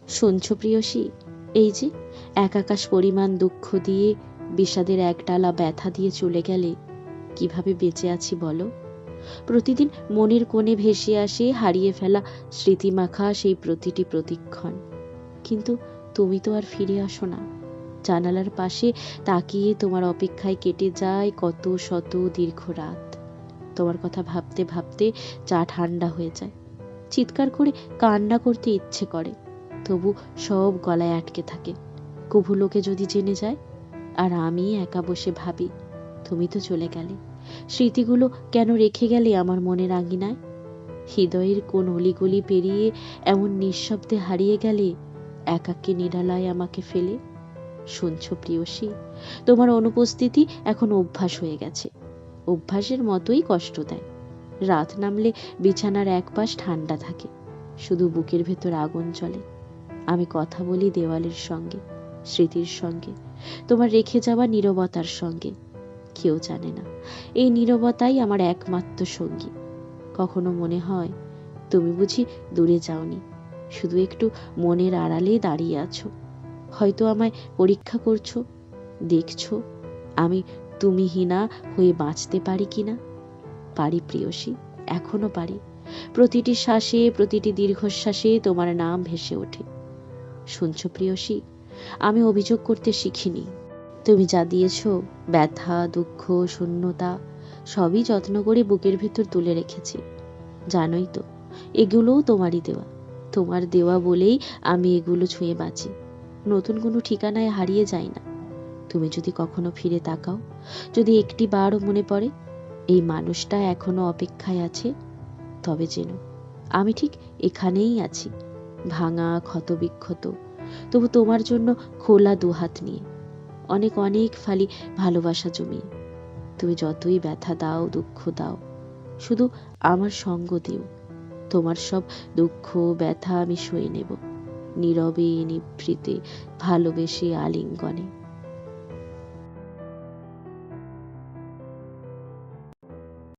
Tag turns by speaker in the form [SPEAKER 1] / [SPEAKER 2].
[SPEAKER 1] শুনছো প্রিয়সী, এই যে এক আকাশ পরিমাণ দুঃখ দিয়ে, বিষাদের এক ডালা ব্যথা দিয়ে চলে গেলে কিভাবে বেঁচে আছি বলো? প্রতিদিন মনের কোণে ভেসে আসে হারিয়ে ফেলা স্মৃতিমাখা সেই প্রতিটি প্রতিক্ষণ। কিন্তু তুমি তো আর ফিরে আসো না। জানালার পাশে তাকিয়ে তোমার অপেক্ষায় কেটে যায় কত শত দীর্ঘ রাত। তোমার কথা ভাবতে ভাবতে চা ঠান্ডা হয়ে যায়। চিৎকার করে কান্না করতে ইচ্ছে করে, তবু সব গলায় আটকে থাকে। কভু লোকে যদি জেনে যায়। আর আমি একা বসে ভাবি, তুমি তো চলে গেলে, স্মৃতিগুলো কেন রেখে গেলে আমার মনের আঙিনায়? হৃদয়ের কোন অলিগলি পেরিয়ে এমন নিঃশব্দে হারিয়ে গেলে, একাকী নিরালায় আমাকে ফেলে। শুনছো প্রিয়সী, তোমার অনুপস্থিতি এখন অভ্যাস হয়ে গেছে। অভ্যাসের মতোই কষ্ট দেয়। রাত নামলে বিছানার এক পাশ ঠান্ডা থাকে, শুধু বুকের ভেতর আগুন জ্বলে। আমি কথা বলি দেওয়ালের সঙ্গে, স্মৃতির সঙ্গে, তোমার রেখে যাওয়া নীরবতার সঙ্গে। কেউ জানে না এই নীরবতাই আমার একমাত্র সঙ্গী। কখনো মনে হয় তুমি বুঝি দূরে যাওনি, শুধু একটু মনের আড়ালে দাঁড়িয়ে আছো। হয়তো আমায় পরীক্ষা করছো, দেখছো আমি তুমিহীনা হয়ে বাঁচতে পারি কিনা। পারি প্রিয়সী, এখনো পারি। প্রতিটি শ্বাসে, প্রতিটি দীর্ঘশ্বাসে তোমার নাম ভেসে ওঠে। শুনছো প্রিয়সী, আমি অভিযোগ করতে শিখিনি। তুমি যা দিয়েছ, ব্যথা, দুঃখ, শূন্যতা, সবই যত্ন করে বুকের ভেতর তুলে রেখেছি। জানোই তো, এগুলোও তোমারই দেওয়া। তোমার দেওয়া বলেই আমি এগুলো ছুঁয়ে বাঁচি। নতুন কোনো ঠিকানায় হারিয়ে যাই না। তুমি যদি কখনো ফিরে তাকাও, যদি একটি বারও মনে পড়ে এই মানুষটা এখনো অপেক্ষায় আছে, তবে যেন আমি ঠিক এখানেই আছি, ভাঙা, ক্ষতবিক্ষত, তবু তোমার জন্য খোলা দুহাত নিয়ে, অনেক অনেক ফালি ভালোবাসা জমিয়ে। তুমি যতই ব্যথা দাও, দুঃখ দাও, শুধু আমার সঙ্গ দিও। তোমার সব দুঃখ ব্যথা আমি সয়ে নেব, নীরবে, নিভৃতে, ভালোবেসে, আলিঙ্গনে।